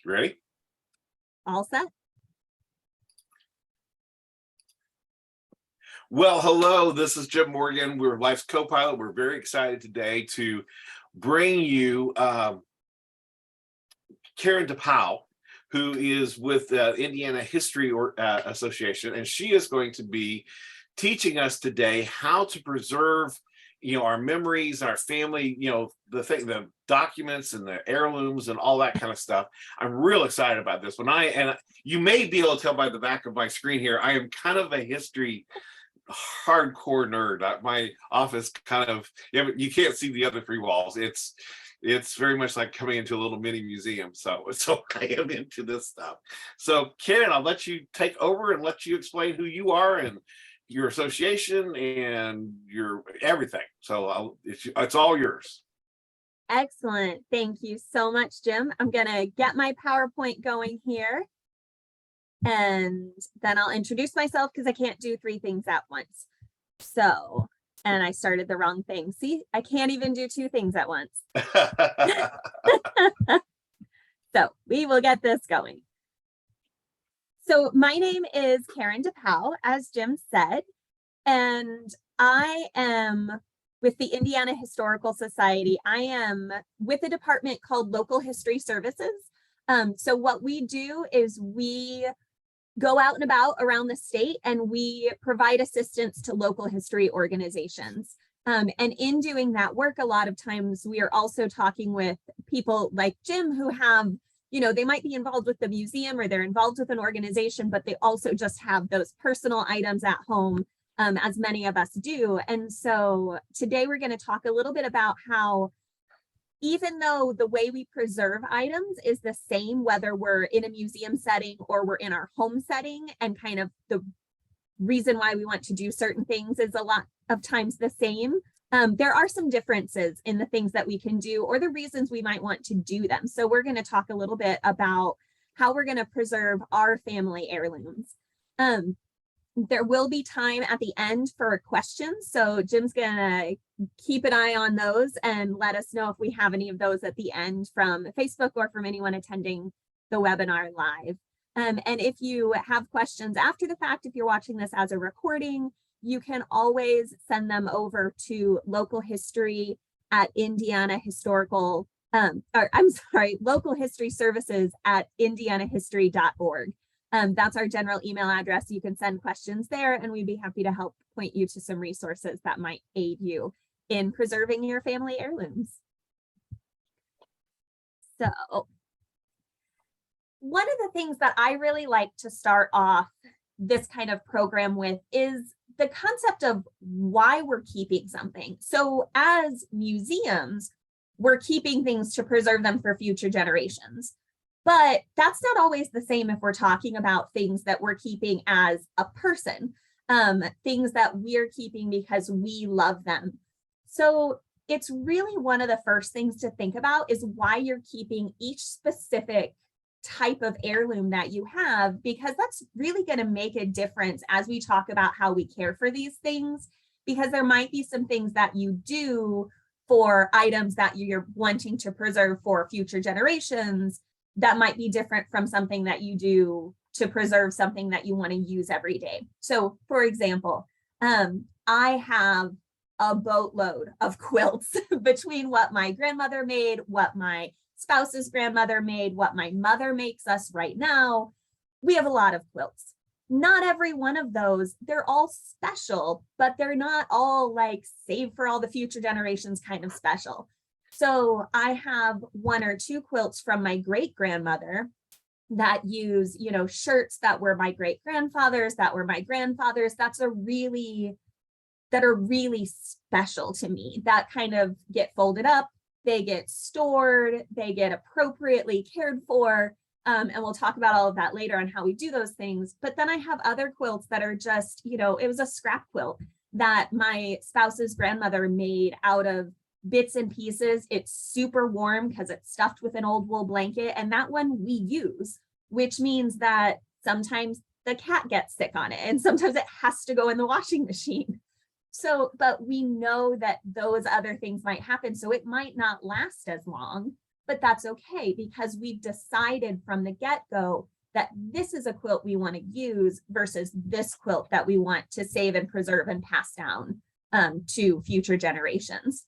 Ready? All set? Well, hello, this is Jim Morgan. We're Life's Co-Pilot. We're very excited today to bring you Karen DePauw, who is with Indiana History Association, and she is going to be teaching us today how to preserve, our memories, our family, the documents and the heirlooms and all that kind of stuff. I'm real excited about this one. And you may be able to tell by the back of my screen here, I am kind of a history hardcore nerd. My office kind of, you can't see the other three walls. It's very much like coming into a little mini museum. So I am into this stuff. So Karen, I'll let you take over and let you explain who you are and your association and your everything. So it's all yours. Excellent. Thank you so much, Jim. I'm going to get my PowerPoint going here. And then I'll introduce myself because I can't do three things at once. So, and I started the wrong thing. See, I can't even do two things at once. So we will get this going. So my name is Karen DePauw, as Jim said, and I am with the Indiana Historical Society. I am with a department called Local History Services. So what we do is we go out and about around the state and we provide assistance to local history organizations. And in doing that work, a lot of times we are also talking with people like Jim who have, they might be involved with the museum or they're involved with an organization, but they also just have those personal items at home, as many of us do. And so today we're going to talk a little bit about how even though the way we preserve items is the same, whether we're in a museum setting or we're in our home setting, and kind of the reason why we want to do certain things is a lot of times the same, there are some differences in the things that we can do or the reasons we might want to do them. So we're going to talk a little bit about how we're going to preserve our family heirlooms. There will be time at the end for questions. So Jim's going to keep an eye on those and let us know if we have any of those at the end from Facebook or from anyone attending the webinar live. And if you have questions after the fact, if you're watching this as a recording, you can always send them over to local history at Indiana Historical, local history services at indianahistory.org. That's our general email address. You can send questions there and we'd be happy to help point you to some resources that might aid you in preserving your family heirlooms. So one of the things that I really like to start off this kind of program with is the concept of why we're keeping something. So as museums, we're keeping things to preserve them for future generations. But that's not always the same if we're talking about things that we're keeping as a person, things that we're keeping because we love them. So it's really one of the first things to think about is why you're keeping each specific type of heirloom that you have, because that's really going to make a difference as we talk about how we care for these things, because there might be some things that you do for items that you're wanting to preserve for future generations that might be different from something that you do to preserve something that you want to use every day. So for example, I have a boatload of quilts between what my grandmother made, what my spouse's grandmother made, what my mother makes us right now. We have a lot of quilts. Not every one of those, they're all special, but they're not all like saved for all the future generations kind of special. So I have one or two quilts from my great grandmother that use, shirts that were my great grandfather's, that were my grandfather's. That are really special to me, that kind of get folded up, they get stored, they get appropriately cared for. And we'll talk about all of that later on how we do those things. But then I have other quilts that are just, it was a scrap quilt that my spouse's grandmother made out of bits and pieces. It's super warm because it's stuffed with an old wool blanket, and that one we use, which means that sometimes the cat gets sick on it and sometimes it has to go in the washing machine. So, but we know that those other things might happen, so it might not last as long. but that's okay because we decided from the get-go that this is a quilt we want to use versus this quilt that we want to save and preserve and pass down to future generations.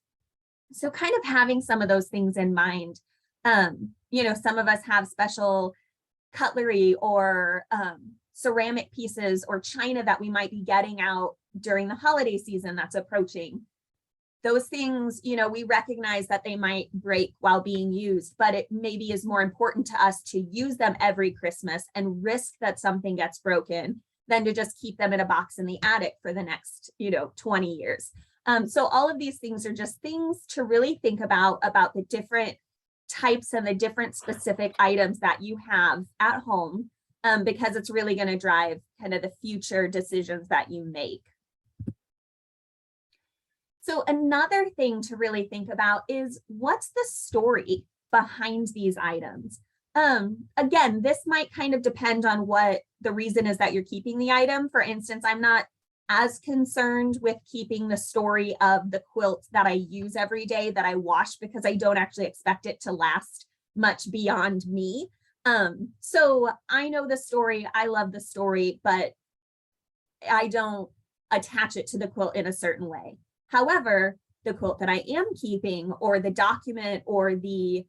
So kind of having some of those things in mind. You know, some of us have special cutlery or ceramic pieces or china that we might be getting out during the holiday season that's approaching. Those things, you know, we recognize that they might break while being used, but it maybe is more important to us to use them every Christmas and risk that something gets broken than to just keep them in a box in the attic for the next, you know, 20 years. So all of these things are just things to really think about the different types and the different specific items that you have at home, because it's really going to drive kind of the future decisions that you make. So another thing to really think about is what's the story behind these items? Again, this might kind of depend on what the reason is that you're keeping the item. For instance, I'm not as concerned with keeping the story of the quilt that I use every day that I wash because I don't actually expect it to last much beyond me. So I know the story, I love the story, but I don't attach it to the quilt in a certain way. However, the quilt that I am keeping or the document or the,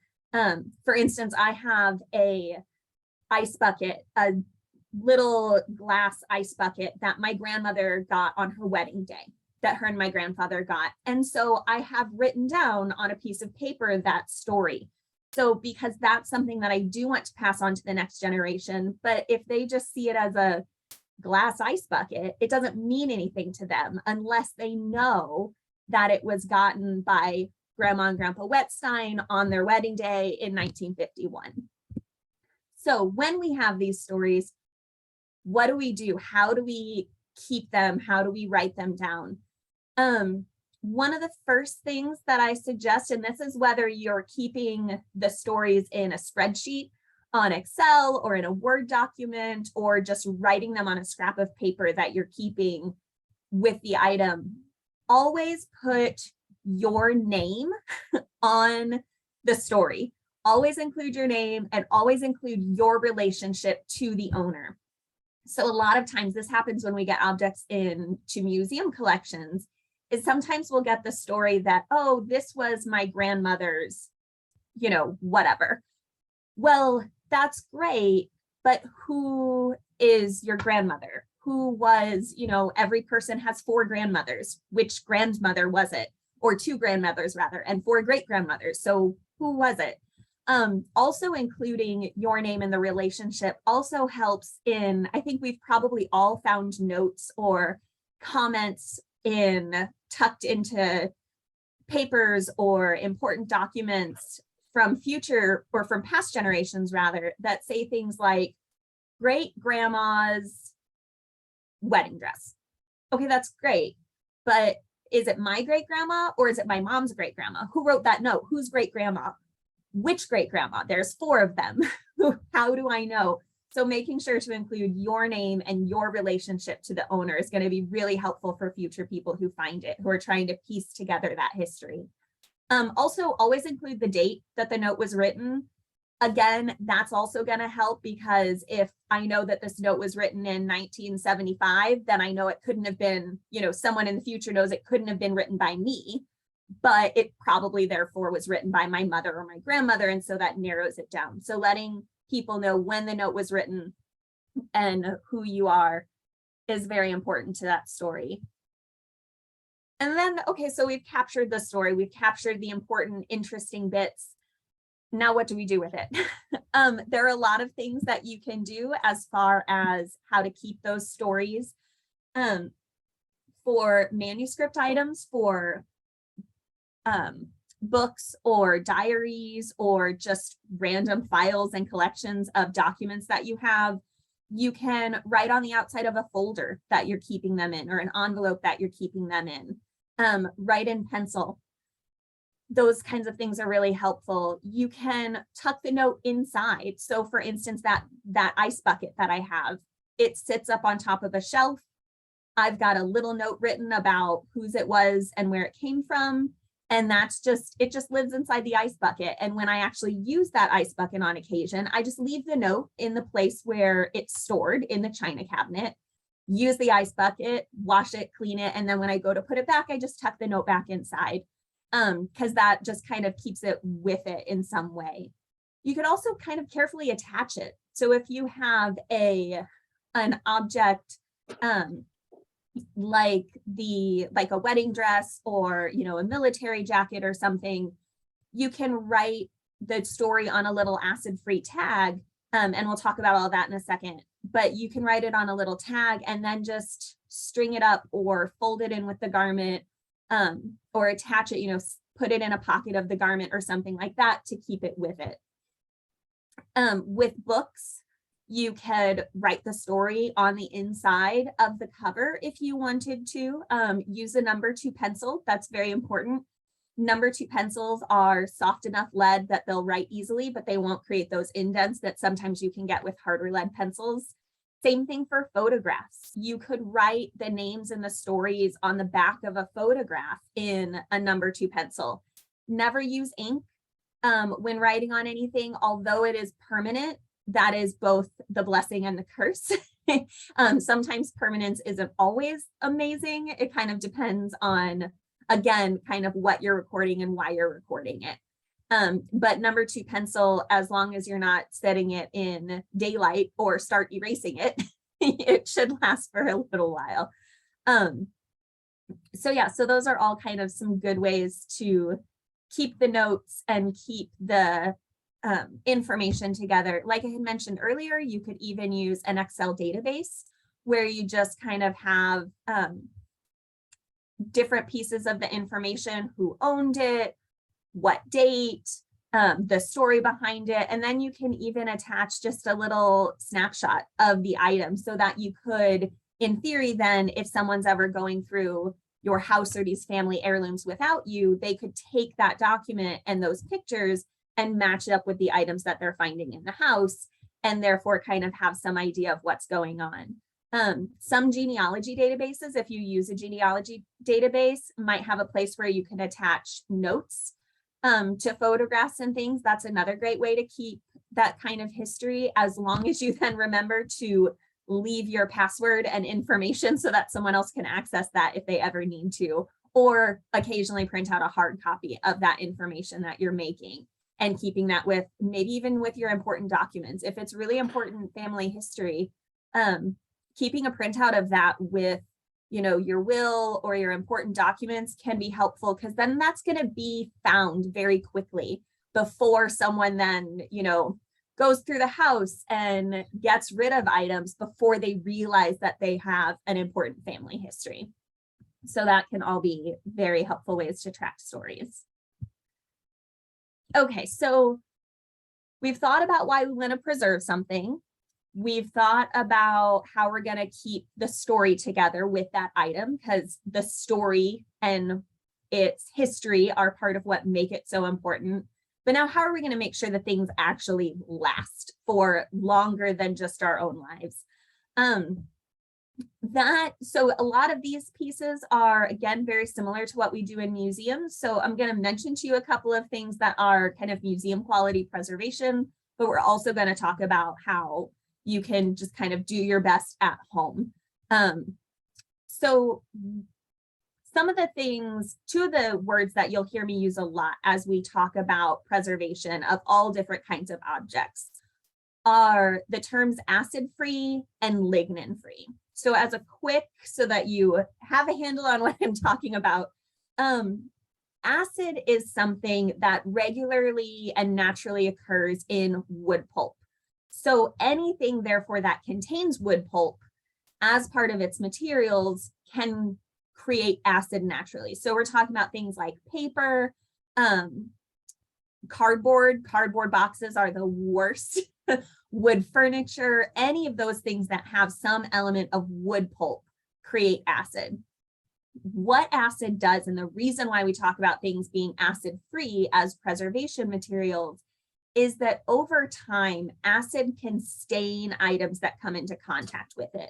for instance, I have a ice bucket, a little glass ice bucket that my grandmother got on her wedding day that her and my grandfather got. And so I have written down on a piece of paper that story. So because that's something that I do want to pass on to the next generation, but if they just see it as a glass ice bucket, it doesn't mean anything to them unless they know that it was gotten by Grandma and Grandpa Wetstein on their wedding day in 1951. So when we have these stories, what do we do? How do we keep them? How do we write them down? One of the first things that I suggest, and this is whether you're keeping the stories in a spreadsheet on Excel or in a Word document, or just writing them on a scrap of paper that you're keeping with the item, always put your name on the story. Always include your name and always include your relationship to the owner. So a lot of times this happens when we get objects into museum collections, is sometimes we'll get the story that, oh, this was my grandmother's, you know, whatever. Well, that's great, but who is your grandmother? Who was, you know, every person has 4 grandmothers. Which grandmother was it? Or 2 grandmothers rather, and 4 great grandmothers. So who was it? Also including your name in the relationship also helps in, I think we've probably all found notes or comments tucked into papers or important documents from future or from past generations rather, that say things like great grandma's wedding dress. Okay, that's great. But is it my great grandma or is it my mom's great grandma? Who wrote that note? Who's great grandma? Which great grandma? There's 4 of them. How do I know? So making sure to include your name and your relationship to the owner is going to be really helpful for future people who find it, who are trying to piece together that history. Also, always include the date that the note was written. Again, that's also going to help, because if I know that this note was written in 1975, then I know it couldn't have been, you know, someone in the future knows it couldn't have been written by me, but it probably therefore was written by my mother or my grandmother. And so that narrows it down. So letting people know when the note was written and who you are is very important to that story. And then, okay, so we've captured the story, we've captured the important, interesting bits. Now, what do we do with it? There are a lot of things that you can do as far as how to keep those stories. For manuscript items, for books or diaries, or just random files and collections of documents that you have, you can write on the outside of a folder that you're keeping them in, or an envelope that you're keeping them in. Write in pencil. Those kinds of things are really helpful. You can tuck the note inside. So for instance, that ice bucket that I have, it sits up on top of a shelf. I've got a little note written about whose it was and where it came from. And that's just, it just lives inside the ice bucket. And when I actually use that ice bucket on occasion, I just leave the note in the place where it's stored in the china cabinet, use the ice bucket, wash it, clean it. And then when I go to put it back, I just tuck the note back inside, because that just kind of keeps it with it in some way. You could also kind of carefully attach it. So if you have an object, like a wedding dress or, you know, a military jacket or something, you can write the story on a little acid-free tag, and we'll talk about all that in a second, but you can write it on a little tag and then just string it up or fold it in with the garment, or attach it, you know, put it in a pocket of the garment or something like that to keep it with it. With books, you could write the story on the inside of the cover if you wanted to. Use a number 2 pencil. That's very important. Number 2 pencils are soft enough lead that they'll write easily, but they won't create those indents that sometimes you can get with harder lead pencils. Same thing for photographs. You could write the names and the stories on the back of a photograph in a number 2 pencil. Never use ink when writing on anything, although it is permanent. That is both the blessing and the curse. Sometimes permanence isn't always amazing. It kind of depends on, again, kind of what you're recording and why you're recording it. But number 2 pencil, as long as you're not setting it in daylight or start erasing it, it should last for a little while. So yeah, so those are all kind of some good ways to keep the notes and keep the information together. Like I had mentioned earlier, you could even use an Excel database where you just kind of have different pieces of the information, who owned it, what date, the story behind it, and then you can even attach just a little snapshot of the item so that you could, in theory, then if someone's ever going through your house or these family heirlooms without you, they could take that document and those pictures and match it up with the items that they're finding in the house, and therefore kind of have some idea of what's going on. Some genealogy databases, if you use a genealogy database, might have a place where you can attach notes to photographs and things. That's another great way to keep that kind of history, as long as you then remember to leave your password and information so that someone else can access that if they ever need to, or occasionally print out a hard copy of that information that you're making and keeping that with, maybe even with your important documents. If it's really important family history, keeping a printout of that with, you know, your will or your important documents can be helpful, because then that's going to be found very quickly before someone then, you know, goes through the house and gets rid of items before they realize that they have an important family history. So that can all be very helpful ways to track stories. Okay, so we've thought about why we want to preserve something. We've thought about how we're going to keep the story together with that item, because the story and its history are part of what make it so important. But now, how are we going to make sure that things actually last for longer than just our own lives? So a lot of these pieces are, again, very similar to what we do in museums. So I'm going to mention to you a couple of things that are kind of museum quality preservation, but we're also going to talk about how you can just kind of do your best at home. So some of the things, 2 of the words that you'll hear me use a lot as we talk about preservation of all different kinds of objects are the terms acid-free and lignin-free. So as a quick, so that you have a handle on what I'm talking about, acid is something that regularly and naturally occurs in wood pulp. So anything, therefore, that contains wood pulp as part of its materials can create acid naturally. So we're talking about things like paper, cardboard boxes are the worst, wood furniture, any of those things that have some element of wood pulp create acid. What acid does, and the reason why we talk about things being acid-free as preservation materials, is that over time, acid can stain items that come into contact with it.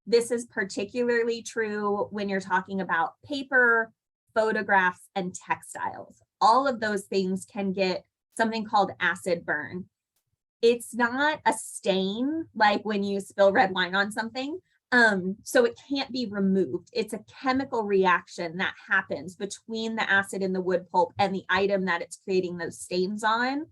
This is particularly true when you're talking about paper, photographs, and textiles. All of those things can get something called acid burn. It's not a stain like when you spill red wine on something. So it can't be removed. It's a chemical reaction that happens between the acid in the wood pulp and the item that it's creating those stains on,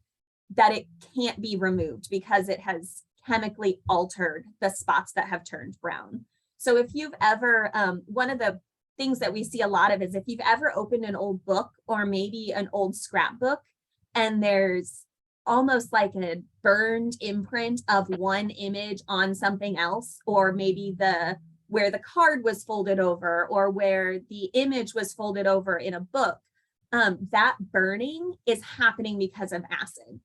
that it can't be removed because it has chemically altered the spots that have turned brown. So if you've ever, one of the things that we see a lot of is if you've ever opened an old book or maybe an old scrapbook and there's almost like a burned imprint of one image on something else, or maybe where the card was folded over or where the image was folded over in a book, that burning is happening because of acid.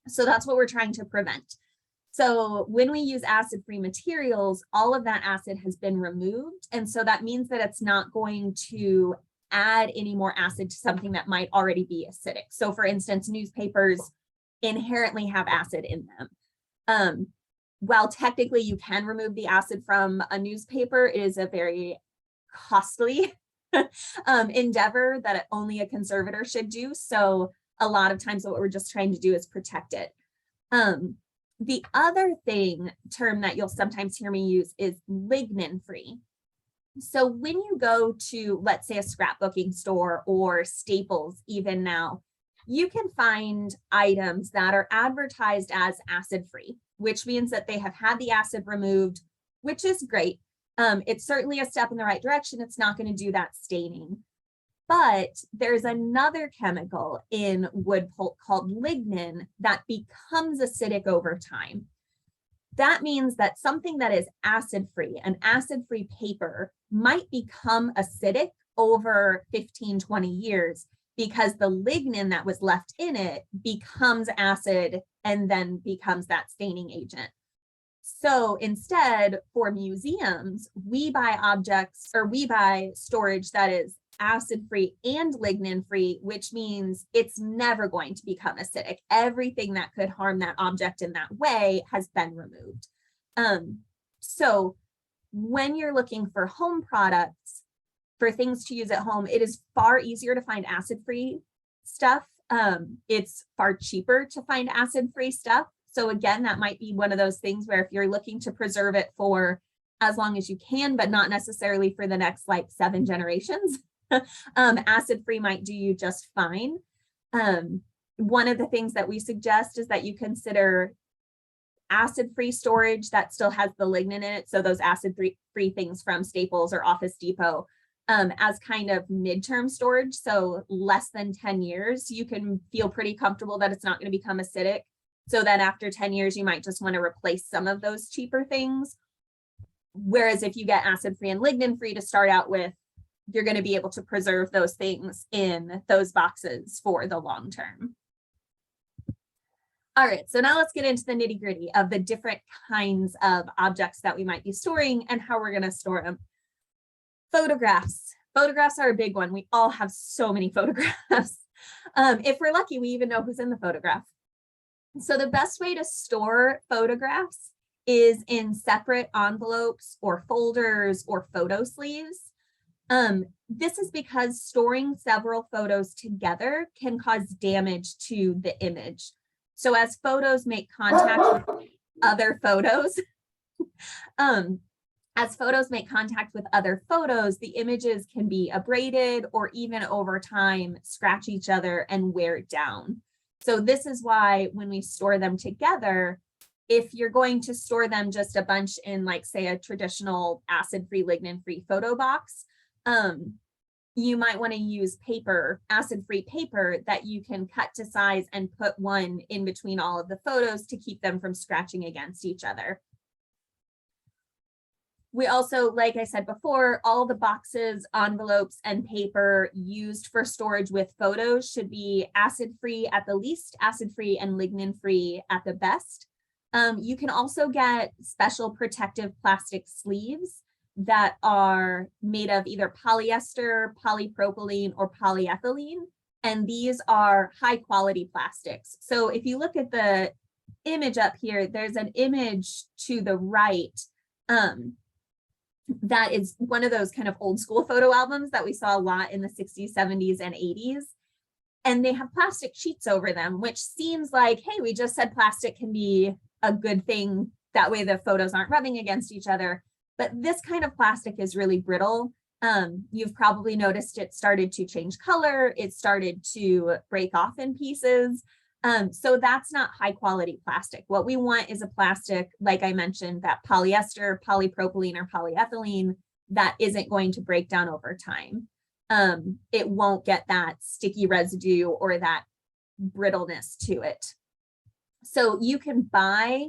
So that's what we're trying to prevent. So when we use acid-free materials, all of that acid has been removed. And so that means that it's not going to add any more acid to something that might already be acidic. So for instance, newspapers inherently have acid in them. While technically you can remove the acid from a newspaper, it is a very costly endeavor that only a conservator should do. So a lot of times what we're just trying to do is protect it. The other term that you'll sometimes hear me use is lignin free. So when you go to, let's say, a scrapbooking store or Staples, even now, you can find items that are advertised as acid free, which means that they have had the acid removed, which is great. It's certainly a step in the right direction. It's not going to do that staining. But there's another chemical in wood pulp called lignin that becomes acidic over time. That means that something that is acid-free, an acid-free paper, might become acidic over 15, 20 years because the lignin that was left in it becomes acid and then becomes that staining agent. So instead, for museums, we buy storage that is acid-free and lignin-free, which means it's never going to become acidic. Everything that could harm that object in that way has been removed. So when you're looking for home products, for things to use at home, it is far easier to find acid-free stuff. It's far cheaper to find acid-free stuff. So again, that might be one of those things where if you're looking to preserve it for as long as you can, but not necessarily for the next like 7 generations, acid-free might do you just fine. One of the things that we suggest is that you consider acid-free storage that still has the lignin in it. So those acid-free things from Staples or Office Depot, as kind of midterm storage. So less than 10 years, you can feel pretty comfortable that it's not going to become acidic. So then after 10 years, you might just want to replace some of those cheaper things. Whereas if you get acid-free and lignin-free to start out with, you're going to be able to preserve those things in those boxes for the long term. All right, so now let's get into the nitty-gritty of the different kinds of objects that we might be storing and how we're going to store them. Photographs. Photographs are a big one. We all have so many photographs. If we're lucky, we even know who's in the photograph. So the best way to store photographs is in separate envelopes or folders or photo sleeves. This is because storing several photos together can cause damage to the image. So as photos make contact with other photos, the images can be abraded or even over time scratch each other and wear it down. So this is why when we store them together, if you're going to store them just a bunch in like say a traditional acid-free, lignin-free photo box, you might want to use paper, acid-free paper that you can cut to size and put one in between all of the photos to keep them from scratching against each other. We also, like I said before, all the boxes, envelopes, and paper used for storage with photos should be acid-free at the least, acid-free and lignin-free at the best. You can also get special protective plastic sleeves that are made of either polyester, polypropylene, or polyethylene, and these are high quality plastics. So if you look at the image up here, there's an image to the right that is one of those kind of old school photo albums that we saw a lot in the 60s, 70s, and 80s. And they have plastic sheets over them, which seems like, hey, we just said plastic can be a good thing. That way the photos aren't rubbing against each other. But this kind of plastic is really brittle. You've probably noticed it started to change color. It started to break off in pieces. So that's not high quality plastic. What we want is a plastic, like I mentioned, that polyester, polypropylene, or polyethylene that isn't going to break down over time. It won't get that sticky residue or that brittleness to it. So you can buy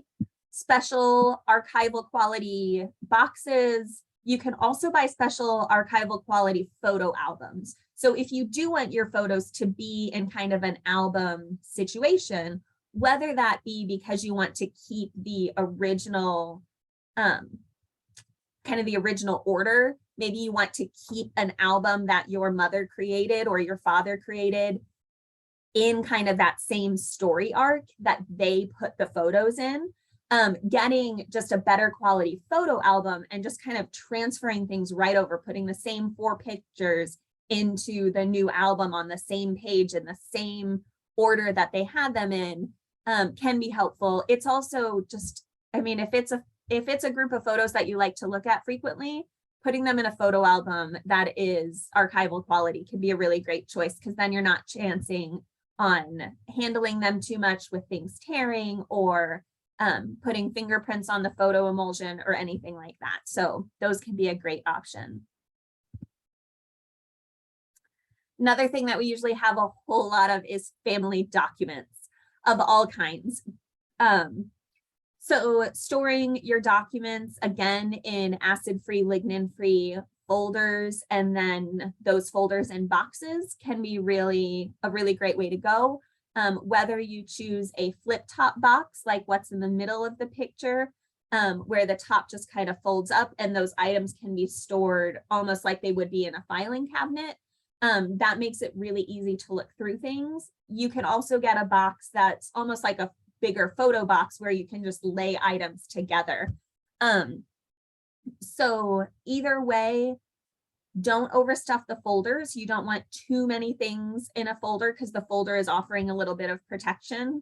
special archival quality boxes. You can also buy special archival quality photo albums. So if you do want your photos to be in kind of an album situation, whether that be because you want to keep the original, kind of the original order, maybe you want to keep an album that your mother created or your father created in kind of that same story arc that they put the photos in. Getting just a better quality photo album and just kind of transferring things right over, putting the same 4 pictures into the new album on the same page in the same order that they had them in, can be helpful. It's also just, I mean, if it's a group of photos that you like to look at frequently, putting them in a photo album that is archival quality can be a really great choice, because then you're not chancing on handling them too much with things tearing or putting fingerprints on the photo emulsion or anything like that. So those can be a great option. Another thing that we usually have a whole lot of is family documents of all kinds. So storing your documents, again, in acid-free, lignin-free folders, and then those folders in boxes can be a really great way to go. Whether you choose a flip top box, like what's in the middle of the picture, where the top just kind of folds up and those items can be stored almost like they would be in a filing cabinet. That makes it really easy to look through things. You can also get a box that's almost like a bigger photo box where you can just lay items together. So either way, don't overstuff the folders. You don't want too many things in a folder because the folder is offering a little bit of protection.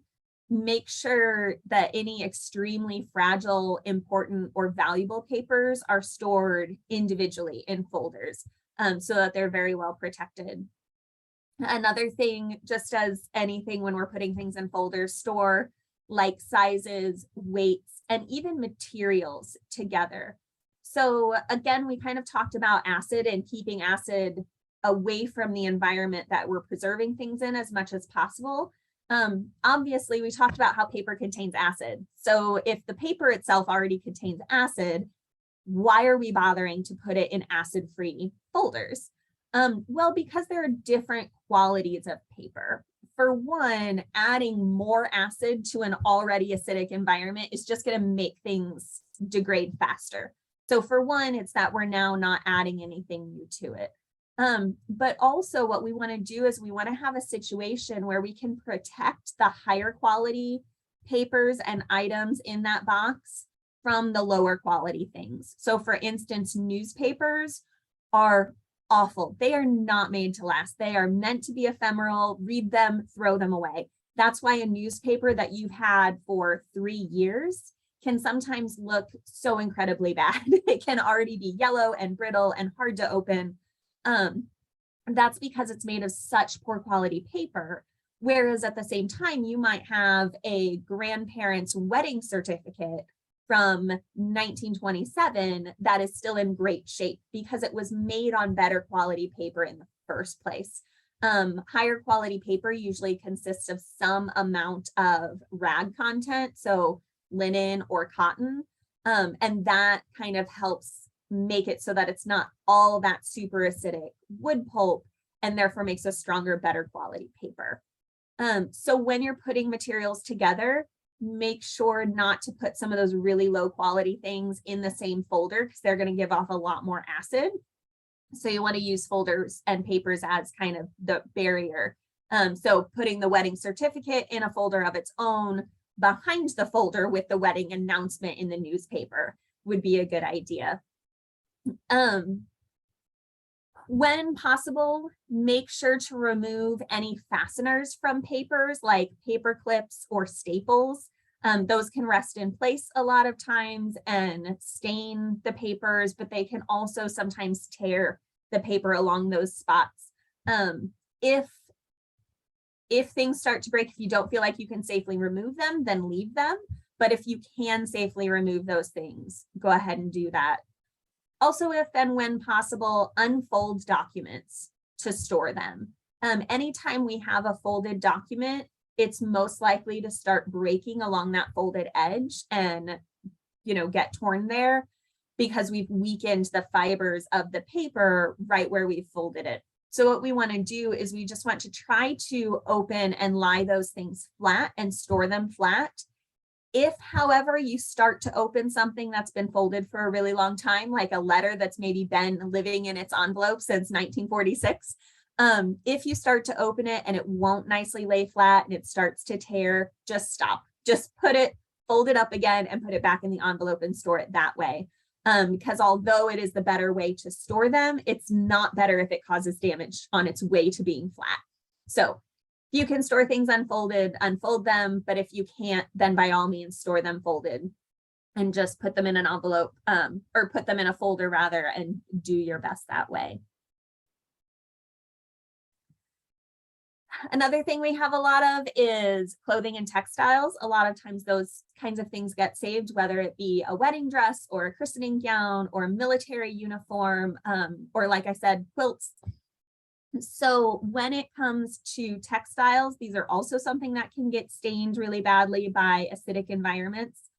Make sure that any extremely fragile, important, or valuable papers are stored individually in folders, so that they're very well protected. Another thing, just as anything when we're putting things in folders, store like sizes, weights, and even materials together. So again, we kind of talked about acid and keeping acid away from the environment that we're preserving things in as much as possible. Obviously, we talked about how paper contains acid. So if the paper itself already contains acid, why are we bothering to put it in acid-free folders? Well, because there are different qualities of paper. For one, adding more acid to an already acidic environment is just going to make things degrade faster. So for one, it's that we're now not adding anything new to it. But also what we want to do is we want to have a situation where we can protect the higher quality papers and items in that box from the lower quality things. So for instance, newspapers are awful. They are not made to last. They are meant to be ephemeral. Read them, throw them away. That's why a newspaper that you've had for 3 years can sometimes look so incredibly bad. It can already be yellow and brittle and hard to open. That's because it's made of such poor quality paper. Whereas at the same time, you might have a grandparent's wedding certificate from 1927 that is still in great shape because it was made on better quality paper in the first place. Higher quality paper usually consists of some amount of rag content, so linen or cotton, and that kind of helps make it so that it's not all that super acidic wood pulp, and therefore makes a stronger, better quality paper. So when you're putting materials together, make sure not to put some of those really low quality things in the same folder because they're going to give off a lot more acid. So you want to use folders and papers as kind of the barrier. So putting the wedding certificate in a folder of its own behind the folder with the wedding announcement in the newspaper would be a good idea. When possible, make sure to remove any fasteners from papers like paper clips or staples. Those can rest in place a lot of times and stain the papers, but they can also sometimes tear the paper along those spots. If things start to break, if you don't feel like you can safely remove them, then leave them. But if you can safely remove those things, go ahead and do that. Also, if and when possible, unfold documents to store them. Anytime we have a folded document, it's most likely to start breaking along that folded edge and, get torn there because we've weakened the fibers of the paper right where we've folded it. So what we want to do is we just want to try to open and lie those things flat and store them flat. If, however, you start to open something that's been folded for a really long time, like a letter that's maybe been living in its envelope since 1946, if you start to open it and it won't nicely lay flat and it starts to tear, just stop. Just fold it up again and put it back in the envelope and store it that way. Because although it is the better way to store them, it's not better if it causes damage on its way to being flat. So you can store things unfolded, unfold them, but if you can't, then by all means store them folded and just put them in an envelope or put them in a folder rather, and do your best that way. Another thing we have a lot of is clothing and textiles. A lot of times those kinds of things get saved, whether it be a wedding dress or a christening gown or a military uniform, or like I said, quilts. So when it comes to textiles, these are also something that can get stained really badly by acidic environments.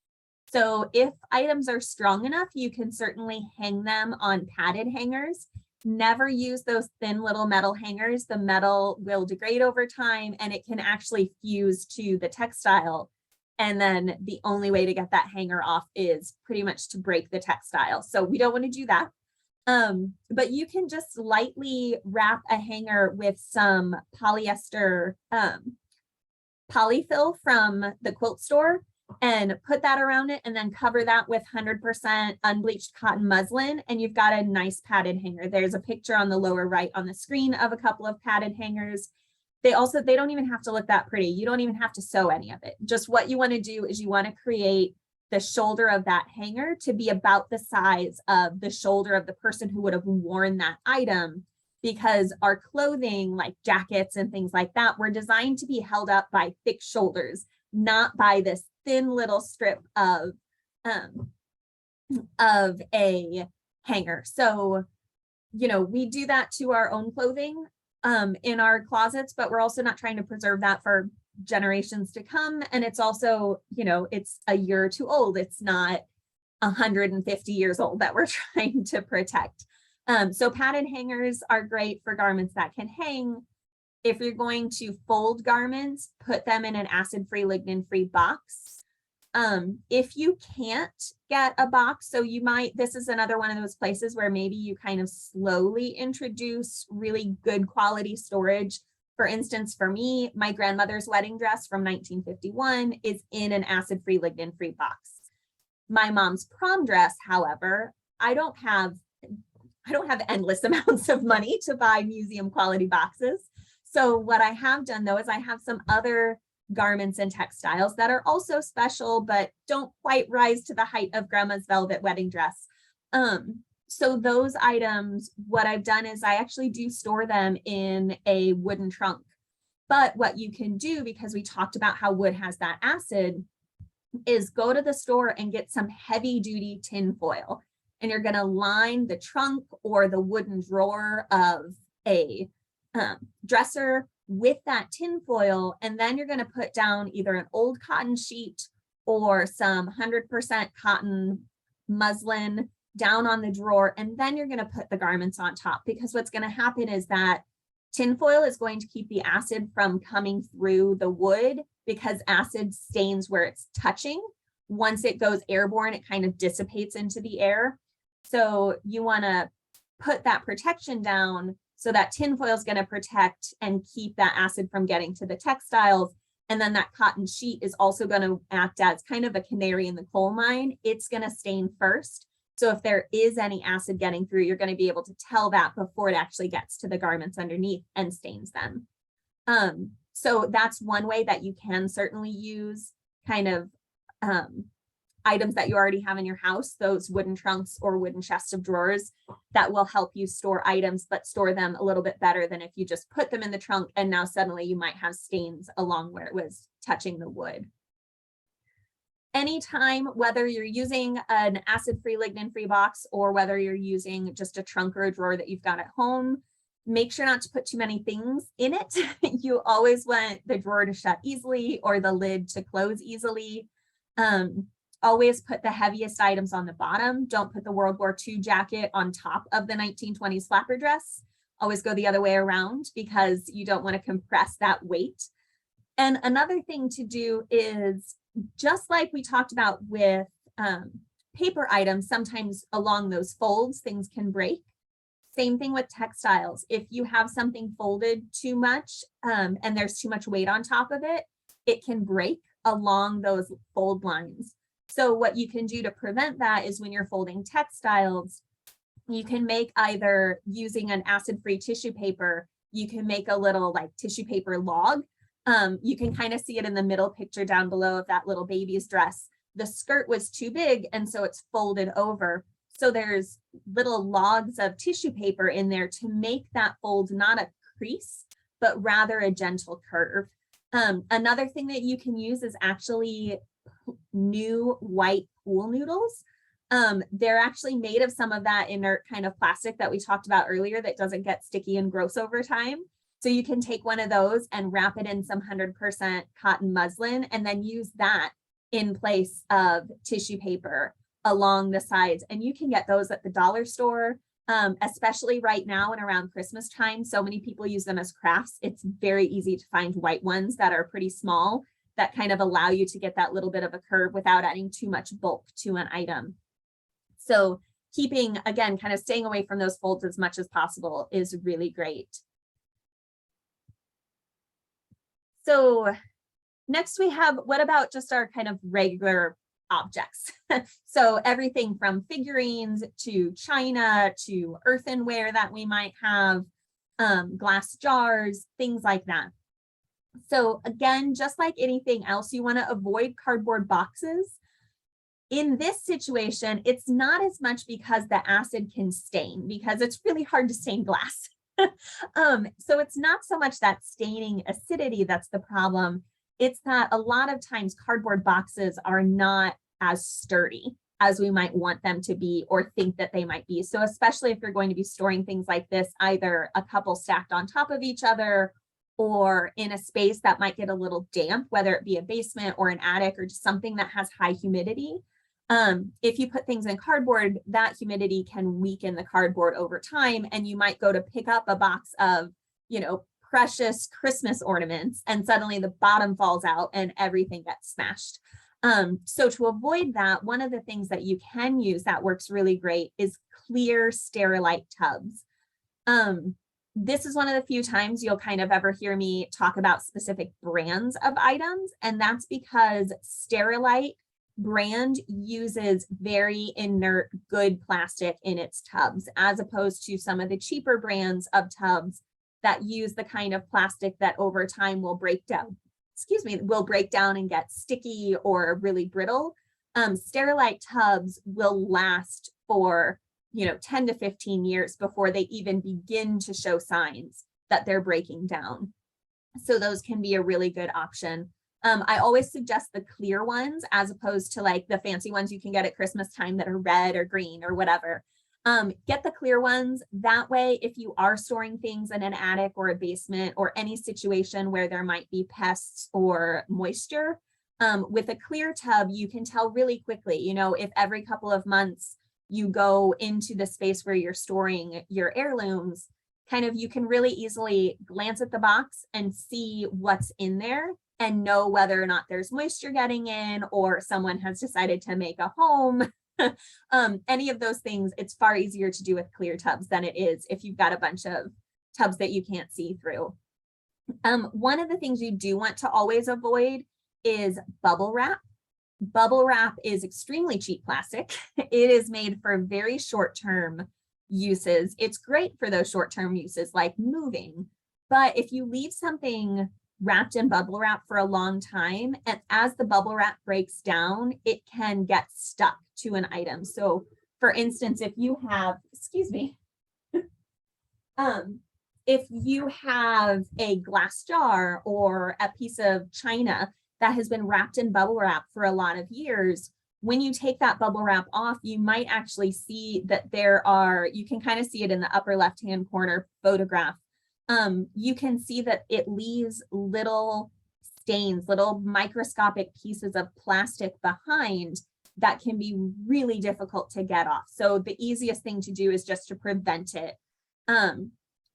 So if items are strong enough, you can certainly hang them on padded hangers. Never use those thin little metal hangers. The metal will degrade over time and it can actually fuse to the textile. And then the only way to get that hanger off is pretty much to break the textile. So we don't want to do that. But you can just lightly wrap a hanger with some polyester polyfill from the quilt store and put that around it and then cover that with 100% unbleached cotton muslin, and you've got a nice padded hanger. There's a picture on the lower right on the screen of a couple of padded hangers. They don't even have to look that pretty. You don't even have to sew any of it. Just what you want to do is you want to create the shoulder of that hanger to be about the size of the shoulder of the person who would have worn that item, because our clothing, like jackets and things like that, were designed to be held up by thick shoulders, not by this thin little strip of a hanger. So, we do that to our own clothing in our closets, but we're also not trying to preserve that for generations to come. And it's also, it's a year or two old. It's not 150 years old that we're trying to protect. So padded hangers are great for garments that can hang. If you're going to fold garments, put them in an acid-free, lignin-free box. If you can't get a box, so this is another one of those places where maybe you kind of slowly introduce really good quality storage. For instance, for me, my grandmother's wedding dress from 1951 is in an acid-free, lignin-free box. My mom's prom dress, however, I don't have endless amounts of money to buy museum quality boxes. So what I have done though is I have some other garments and textiles that are also special, but don't quite rise to the height of grandma's velvet wedding dress. So those items, what I've done is I actually do store them in a wooden trunk. But what you can do, because we talked about how wood has that acid, is go to the store and get some heavy duty tin foil. And you're going to line the trunk or the wooden drawer of a dresser with that tin foil. And then you're going to put down either an old cotton sheet or some 100% cotton muslin down on the drawer. And then you're going to put the garments on top, because what's going to happen is that tin foil is going to keep the acid from coming through the wood, because acid stains where it's touching. Once it goes airborne, it kind of dissipates into the air. So you want to put that protection down so that tin foil is going to protect and keep that acid from getting to the textiles. And then that cotton sheet is also going to act as kind of a canary in the coal mine. It's going to stain first. So if there is any acid getting through, you're going to be able to tell that before it actually gets to the garments underneath and stains them. So that's one way that you can certainly use kind of items that you already have in your house, those wooden trunks or wooden chests of drawers that will help you store items, but store them a little bit better than if you just put them in the trunk and now suddenly you might have stains along where it was touching the wood. Anytime, whether you're using an acid-free, lignin-free box or whether you're using just a trunk or a drawer that you've got at home, make sure not to put too many things in it. You always want the drawer to shut easily or the lid to close easily. Always put the heaviest items on the bottom. Don't put the World War II jacket on top of the 1920s flapper dress. Always go the other way around because you don't want to compress that weight. And another thing to do is, just like we talked about with paper items, sometimes along those folds, things can break. Same thing with textiles. If you have something folded too much and there's too much weight on top of it, it can break along those fold lines. So what you can do to prevent that is when you're folding textiles, you can make, either using an acid-free tissue paper, you can make a little like tissue paper log. You can kind of see it in the middle picture down below of that little baby's dress. The skirt was too big, and so it's folded over. So there's little logs of tissue paper in there to make that fold not a crease, but rather a gentle curve. Another thing that you can use is actually new white pool noodles. They're actually made of some of that inert kind of plastic that we talked about earlier that doesn't get sticky and gross over time. So you can take one of those and wrap it in some 100% cotton muslin and then use that in place of tissue paper along the sides. And you can get those at the dollar store, especially right now and around Christmas time. So many people use them as crafts. It's very easy to find white ones that are pretty small that kind of allow you to get that little bit of a curve without adding too much bulk to an item. So keeping, again, kind of staying away from those folds as much as possible is really great. So next we have, what about just our kind of regular objects? So everything from figurines to china to earthenware that we might have, glass jars, things like that. So again, just like anything else, you want to avoid cardboard boxes. In this situation, it's not as much because the acid can stain, because it's really hard to stain glass. So it's not so much that staining acidity that's the problem. It's that a lot of times cardboard boxes are not as sturdy as we might want them to be or think that they might be. So especially if you're going to be storing things like this, either a couple stacked on top of each other or in a space that might get a little damp, whether it be a basement or an attic or just something that has high humidity. If you put things in cardboard, that humidity can weaken the cardboard over time, and you might go to pick up a box of, you know, precious Christmas ornaments, and suddenly the bottom falls out and everything gets smashed. So to avoid that, one of the things that you can use that works really great is clear Sterilite tubs. This is one of the few times you'll kind of ever hear me talk about specific brands of items, and that's because Sterilite brand uses very inert, good plastic in its tubs, as opposed to some of the cheaper brands of tubs that use the kind of plastic that over time will break down, will break down and get sticky or really brittle. Sterilite tubs will last for, 10 to 15 years before they even begin to show signs that they're breaking down. So those can be a really good option. I always suggest the clear ones as opposed to like the fancy ones you can get at Christmas time that are red or green or whatever. Get the clear ones. That way, if you are storing things in an attic or a basement or any situation where there might be pests or moisture, with a clear tub, you can tell really quickly, if every couple of months you go into the space where you're storing your heirlooms, you can really easily glance at the box and see what's in there and know whether or not there's moisture getting in or someone has decided to make a home. Any of those things, it's far easier to do with clear tubs than it is if you've got a bunch of tubs that you can't see through. One of the things you do want to always avoid is bubble wrap. Bubble wrap is extremely cheap plastic. It is made for very short-term uses. It's great for those short-term uses like moving, but if you leave something wrapped in bubble wrap for a long time, and as the bubble wrap breaks down, it can get stuck to an item. So for instance, if you have, excuse me, if you have a glass jar or a piece of china that has been wrapped in bubble wrap for a lot of years, when you take that bubble wrap off, you might actually see that there are, you can kind of see it in the upper left-hand corner photograph. You can see that it leaves little stains, little microscopic pieces of plastic behind that can be really difficult to get off. So the easiest thing to do is just to prevent it.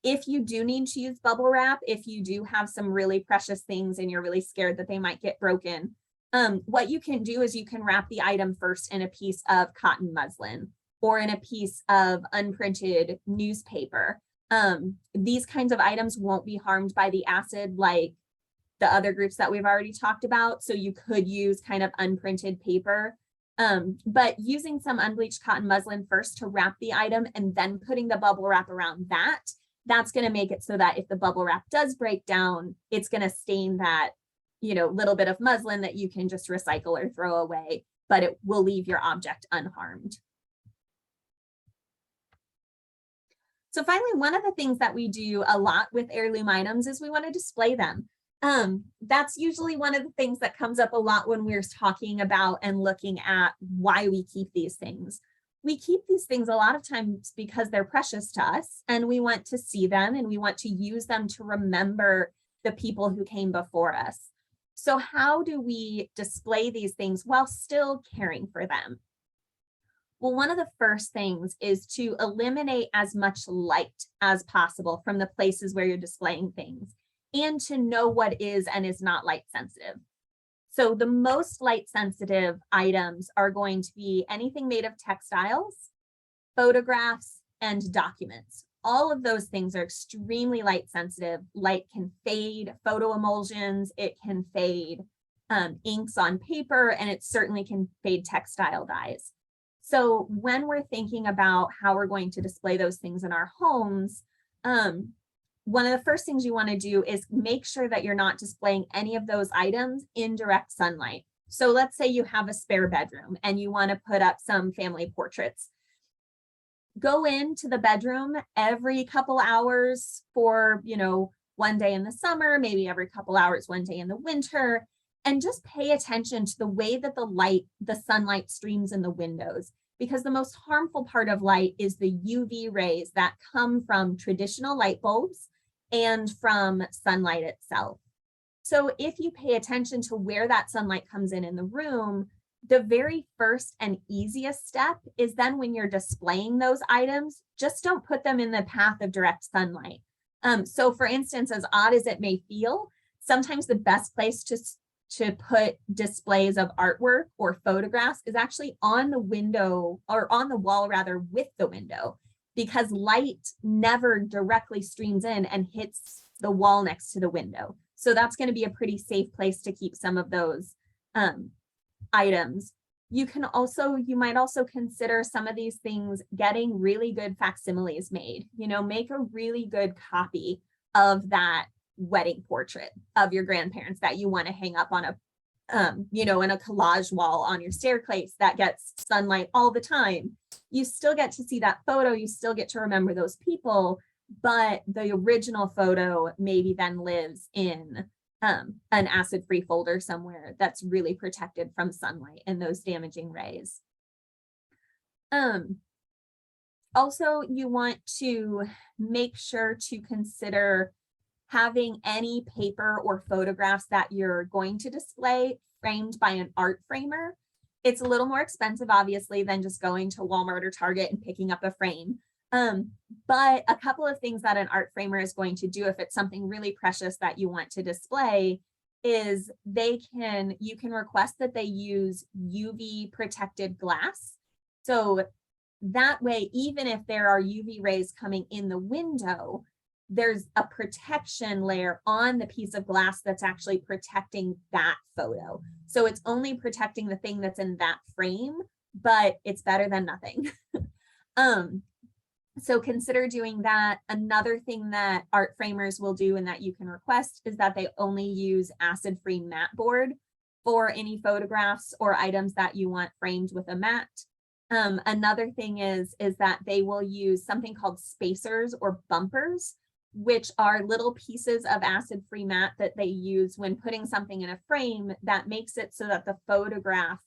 If you do need to use bubble wrap, if you do have some really precious things and you're really scared that they might get broken, what you can do is you can wrap the item first in a piece of cotton muslin or in a piece of unprinted newspaper. These kinds of items won't be harmed by the acid like the other groups that we've already talked about. So you could use kind of unprinted paper, but using some unbleached cotton muslin first to wrap the item and then putting the bubble wrap around that, that's going to make it so that if the bubble wrap does break down, it's going to stain that, you know, little bit of muslin that you can just recycle or throw away, but it will leave your object unharmed. So finally, one of the things that we do a lot with heirloom items is we want to display them. That's usually one of the things that comes up a lot when we're talking about and looking at why we keep these things. We keep these things a lot of times because they're precious to us and we want to see them and we want to use them to remember the people who came before us. So how do we display these things while still caring for them? Well, one of the first things is to eliminate as much light as possible from the places where you're displaying things and to know what is and is not light sensitive. So the most light sensitive items are going to be anything made of textiles, photographs, and documents. All of those things are extremely light sensitive. Light can fade photo emulsions, it can fade inks on paper, and it certainly can fade textile dyes. So when we're thinking about how we're going to display those things in our homes, one of the first things you want to do is make sure that you're not displaying any of those items in direct sunlight. So let's say you have a spare bedroom and you want to put up some family portraits. Go into the bedroom every couple hours for, you know, one day in the summer, maybe every couple hours, one day in the winter, and just pay attention to the way that the sunlight streams in the windows, because the most harmful part of light is the UV rays that come from traditional light bulbs and from sunlight itself. So if you pay attention to where that sunlight comes in the room, the very first and easiest step is then when you're displaying those items, just don't put them in the path of direct sunlight. So for instance, as odd as it may feel, sometimes the best place to put displays of artwork or photographs is actually on the window or on the wall rather with the window, because light never directly streams in and hits the wall next to the window. So that's going to be a pretty safe place to keep some of those items. You might also consider some of these things getting really good facsimiles made. You know, make a really good copy of that wedding portrait of your grandparents that you want to hang up on a you know, in a collage wall on your staircase that gets sunlight all the time. You still get to see that photo, you still get to remember those people, but the original photo maybe then lives in an acid-free folder somewhere that's really protected from sunlight and those damaging rays. Also, you want to make sure to consider having any paper or photographs that you're going to display framed by an art framer. It's a little more expensive, obviously, than just going to Walmart or Target and picking up a frame. But a couple of things that an art framer is going to do if it's something really precious that you want to display is you can request that they use UV protected glass. So that way, even if there are UV rays coming in the window, there's a protection layer on the piece of glass that's actually protecting that photo. So it's only protecting the thing that's in that frame, but it's better than nothing. So consider doing that. Another thing that art framers will do and that you can request is that they only use acid-free mat board for any photographs or items that you want framed with a mat. Another thing is that they will use something called spacers or bumpers, which are little pieces of acid-free mat that they use when putting something in a frame that makes it so that the photograph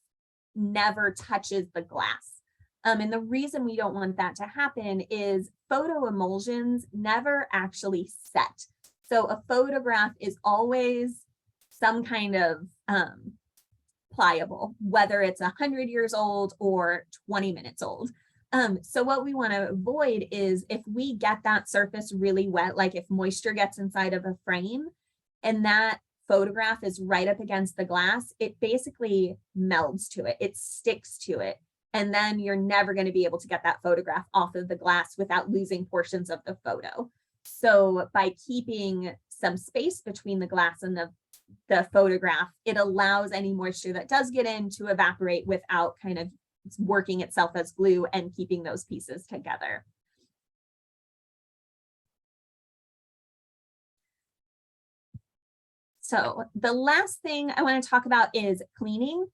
never touches the glass. And the reason we don't want that to happen is photo emulsions never actually set. So a photograph is always some kind of pliable, whether it's 100 years old or 20 minutes old. So what we want to avoid is if we get that surface really wet, like if moisture gets inside of a frame and that photograph is right up against the glass, it basically melds to it, it sticks to it. And then you're never going to be able to get that photograph off of the glass without losing portions of the photo. So by keeping some space between the glass and the photograph, it allows any moisture that does get in to evaporate without kind of working itself as glue and keeping those pieces together. So the last thing I want to talk about is cleaning.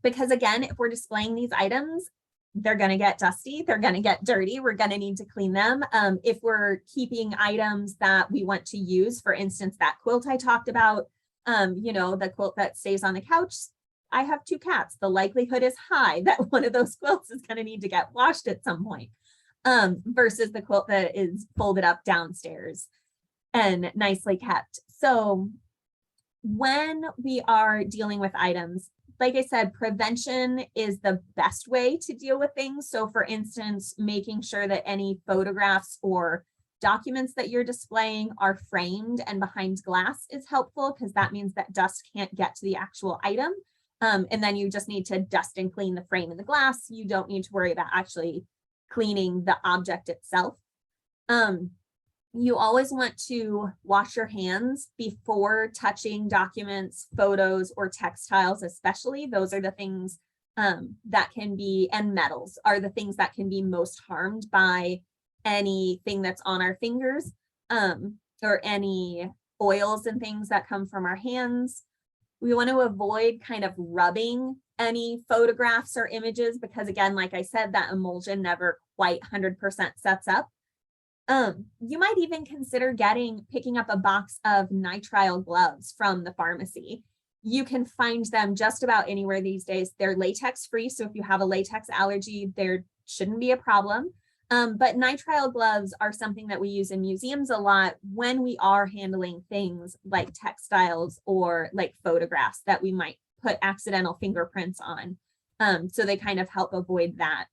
Because again, if we're displaying these items, they're going to get dusty, they're going to get dirty, we're going to need to clean them. If we're keeping items that we want to use, for instance, that quilt I talked about, the quilt that stays on the couch, I have 2 cats. The likelihood is high that one of those quilts is going to need to get washed at some point, versus the quilt that is folded up downstairs and nicely kept. So when we are dealing with items, like I said, prevention is the best way to deal with things. So for instance, making sure that any photographs or documents that you're displaying are framed and behind glass is helpful, because that means that dust can't get to the actual item. And then you just need to dust and clean the frame and the glass. You don't need to worry about actually cleaning the object itself. You always want to wash your hands before touching documents, photos, or textiles, especially. Those are the things that can be, and metals are the things that can be most harmed by anything that's on our fingers, or any oils and things that come from our hands. We want to avoid kind of rubbing any photographs or images because, again, like I said, that emulsion never quite 100% sets up. You might even consider picking up a box of nitrile gloves from the pharmacy. You can find them just about anywhere these days. They're latex free, so if you have a latex allergy, there shouldn't be a problem. But nitrile gloves are something that we use in museums a lot when we are handling things like textiles or like photographs that we might put accidental fingerprints on. So they kind of help avoid that.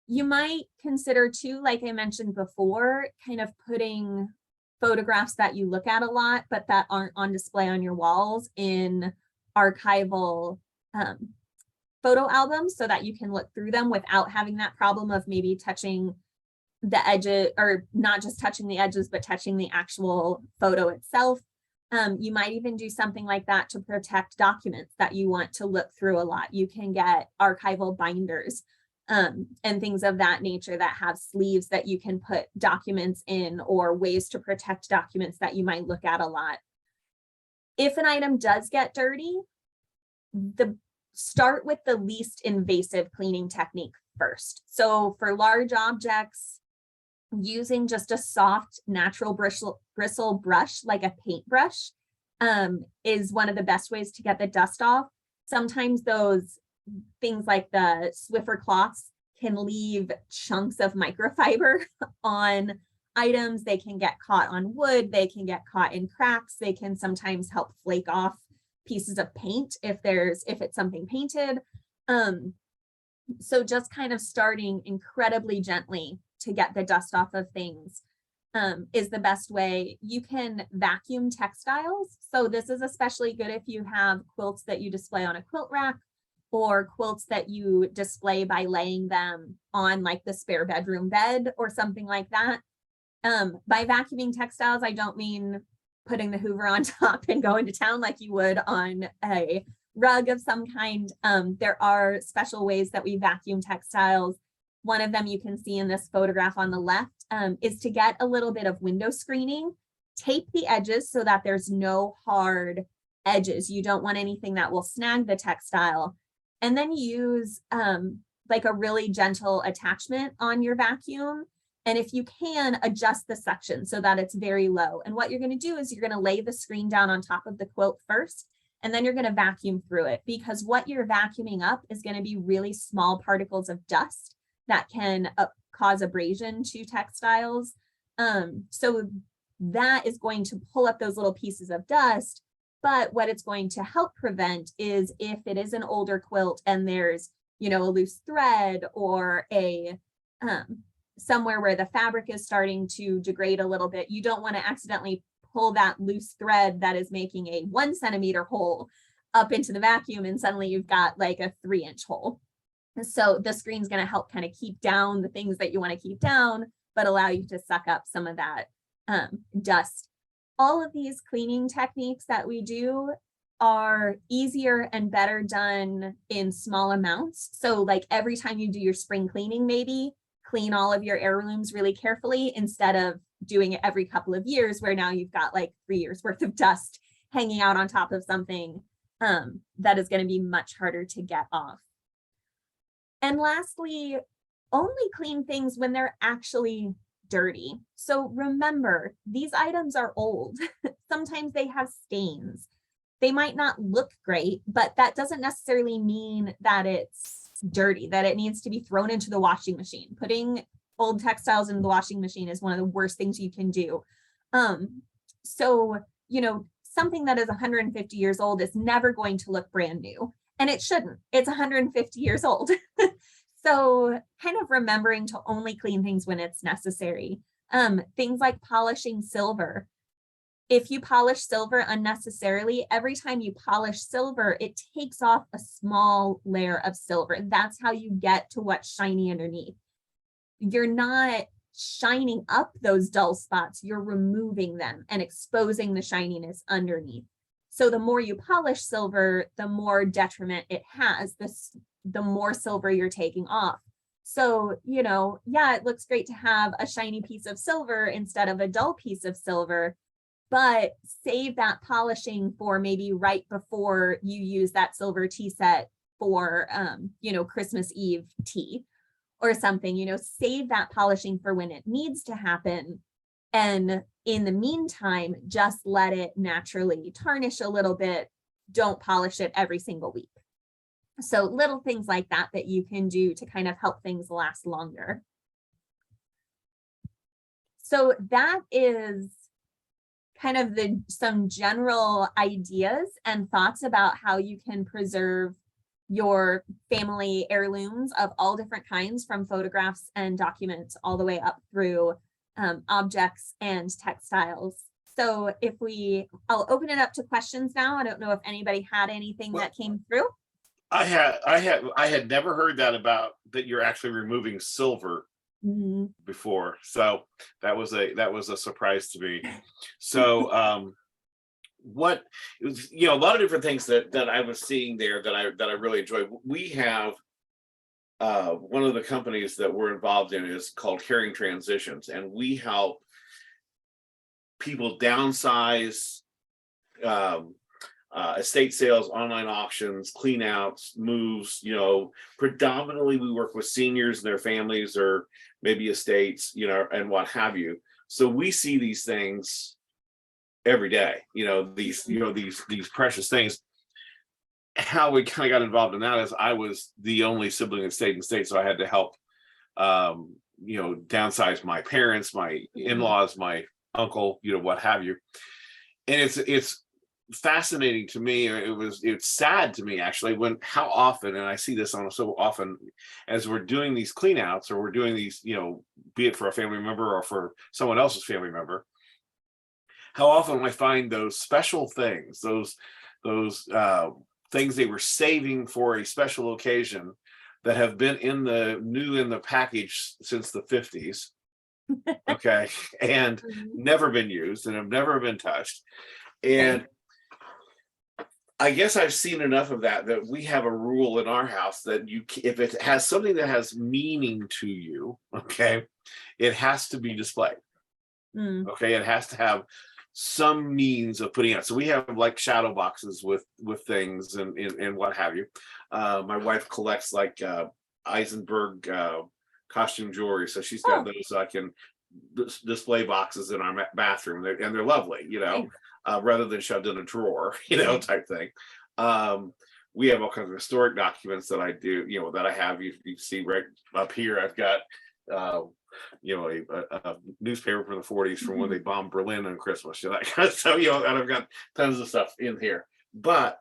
You might consider too, like I mentioned before, kind of putting photographs that you look at a lot, but that aren't on display on your walls in archival photo albums so that you can look through them without having that problem of maybe touching the edges, or not just touching the edges, but touching the actual photo itself. You might even do something like that to protect documents that you want to look through a lot. You can get archival binders and things of that nature that have sleeves that you can put documents in, or ways to protect documents that you might look at a lot. If an item does get dirty, start with the least invasive cleaning technique first. So for large objects, using just a soft natural bristle brush like a paintbrush is one of the best ways to get the dust off. Sometimes those things like the Swiffer cloths can leave chunks of microfiber on items. They can get caught on wood, they can get caught in cracks, they can sometimes help flake off pieces of paint if it's something painted. So just kind of starting incredibly gently to get the dust off of things is the best way. You can vacuum textiles. So this is especially good if you have quilts that you display on a quilt rack, or quilts that you display by laying them on like the spare bedroom bed or something like that. By vacuuming textiles, I don't mean putting the Hoover on top and going to town like you would on a rug of some kind. There are special ways that we vacuum textiles. One of them you can see in this photograph on the left is to get a little bit of window screening. Tape the edges so that there's no hard edges. You don't want anything that will snag the textile. And then use like a really gentle attachment on your vacuum. And if you can, adjust the suction so that it's very low. And what you're going to do is you're going to lay the screen down on top of the quilt first, and then you're going to vacuum through it, because what you're vacuuming up is going to be really small particles of dust that can cause abrasion to textiles. So that is going to pull up those little pieces of dust. But what it's going to help prevent is if it is an older quilt and there's, you know, a loose thread or a somewhere where the fabric is starting to degrade a little bit, you don't want to accidentally pull that loose thread that is making a 1 centimeter hole up into the vacuum, and suddenly you've got like a 3-inch hole. So the screen's going to help kind of keep down the things that you want to keep down, but allow you to suck up some of that dust. All of these cleaning techniques that we do are easier and better done in small amounts. So like every time you do your spring cleaning, maybe clean all of your heirlooms really carefully, instead of doing it every couple of years where now you've got like 3 years worth of dust hanging out on top of something that is going to be much harder to get off. And lastly, only clean things when they're actually dirty. So remember, these items are old. Sometimes they have stains. They might not look great, but that doesn't necessarily mean that it's dirty, that it needs to be thrown into the washing machine. Putting old textiles in the washing machine is one of the worst things you can do. So, you know, something that is 150 years old is never going to look brand new, and it shouldn't. It's 150 years old. So kind of remembering to only clean things when it's necessary. Things like polishing silver. If you polish silver unnecessarily, every time you polish silver, it takes off a small layer of silver. That's how you get to what's shiny underneath. You're not shining up those dull spots, you're removing them and exposing the shininess underneath. So the more you polish silver, the more detriment it has, the more silver you're taking off. So, you know, yeah, it looks great to have a shiny piece of silver instead of a dull piece of silver, but save that polishing for maybe right before you use that silver tea set for, you know, Christmas Eve tea or something. You know, save that polishing for when it needs to happen. And in the meantime, just let it naturally tarnish a little bit. Don't polish it every single week. So little things like that that you can do to kind of help things last longer. So that is kind of some general ideas and thoughts about how you can preserve your family heirlooms of all different kinds, from photographs and documents all the way up through objects and textiles. So I'll open it up to questions now. I don't know if anybody had anything that came through. I had never heard that you're actually removing silver before. So that was a surprise to me. So what it was, you know, a lot of different things that I was seeing there that I really enjoyed. We have one of the companies that we're involved in is called Caring Transitions, and we help people downsize, estate sales, online auctions, clean outs, moves. You know, predominantly we work with seniors and their families, or maybe estates, you know, and what have you. So we see these things every day, you know, these precious things. How we kind of got involved in that is I was the only sibling that stayed in the state, so I had to help you know, downsize my parents, my in-laws, my uncle, you know, what have you. And it's fascinating to me. It's sad to me actually how often, and I see this on so often as we're doing these clean outs, or we're doing these, you know, be it for a family member or for someone else's family member, how often I find those special things, those things they were saving for a special occasion that have been in the package since the 50s, Okay, and Mhm. never been used and have never been touched. Okay. And I guess I've seen enough of that we have a rule in our house that if it has something that has meaning to you, okay, it has to be displayed. Mm. Okay, it has to have some means of putting it. So we have like shadow boxes with things and what have you. My wife collects like Eisenberg costume jewelry, so she's got Oh, those. So I can display boxes in our bathroom, and they're lovely, nice. rather than shoved in a drawer, type thing. We have all kinds of historic documents that I do, that I have. You see right up here, I've got uh, a newspaper from the 40s from when Mhm. they bombed Berlin on Christmas, that kind of stuff, and I've got tons of stuff in here. But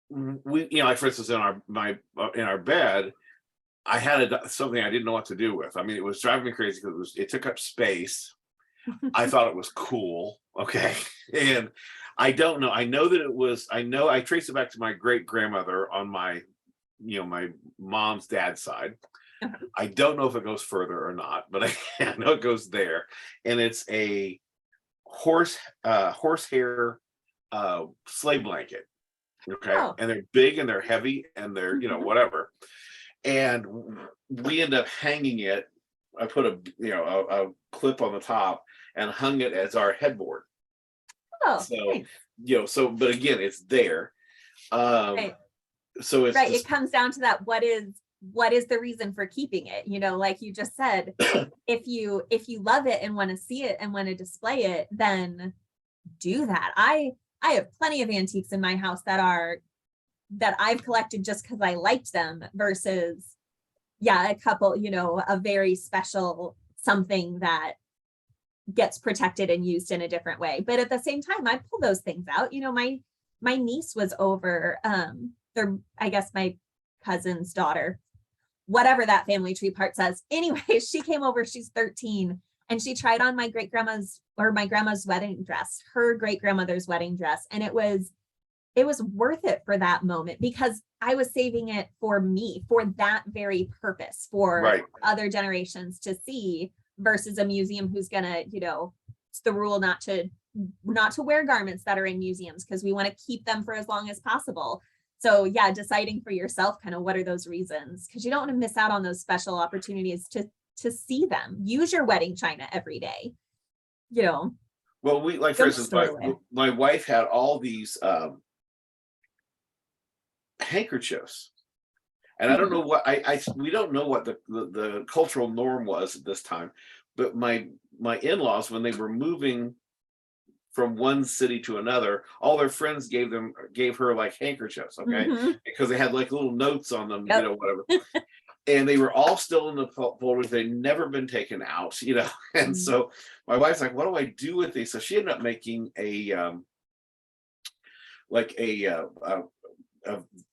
we, like for instance, in our bed, I had something I didn't know what to do with. I mean, it was driving me crazy because it took up space. I thought it was cool. Okay. And I don't know. I know that it was, I trace it back to my great grandmother on my mom's dad's side. Okay. I don't know if it goes further or not, but I know it goes there. And it's a horsehair sleigh blanket. Okay. Oh. And they're big and they're heavy and they're, Mhm. whatever. And we end up hanging it. I put a clip on the top and hung it as our headboard. Oh, So, nice. but again, it's there. Um, Right. so it's Right. It just comes down to that. What is the reason for keeping it? Like you just said, if you love it and want to see it and want to display it, then do that. I have plenty of antiques in my house that I've collected just because I liked them versus, yeah, a couple, a very special something that gets protected and used in a different way. But at the same time, I pull those things out. My niece was over, I guess my cousin's daughter, whatever that family tree part says. Anyway, she came over, she's 13, and she tried on my grandma's wedding dress, her great grandmother's wedding dress. And it was worth it for that moment because I was saving it for me for that very purpose for right. other generations to see versus a museum who's gonna, it's the rule not to wear garments that are in museums because we want to keep them for as long as possible. So yeah, deciding for yourself kind of what are those reasons because you don't want to miss out on those special opportunities to see them. Use your wedding china every day. Well, we like for Don't instance, store it away. my wife had all these handkerchiefs, and I don't know Mhm. what we don't know what the cultural norm was at this time, but my in-laws, when they were moving from one city to another, all their friends gave her like handkerchiefs, okay, Mhm. because they had like little notes on them, Yep. whatever. And they were all still in the folders. They'd never been taken out, And Mhm. so my wife's like, "What do I do with these?" So she ended up making like a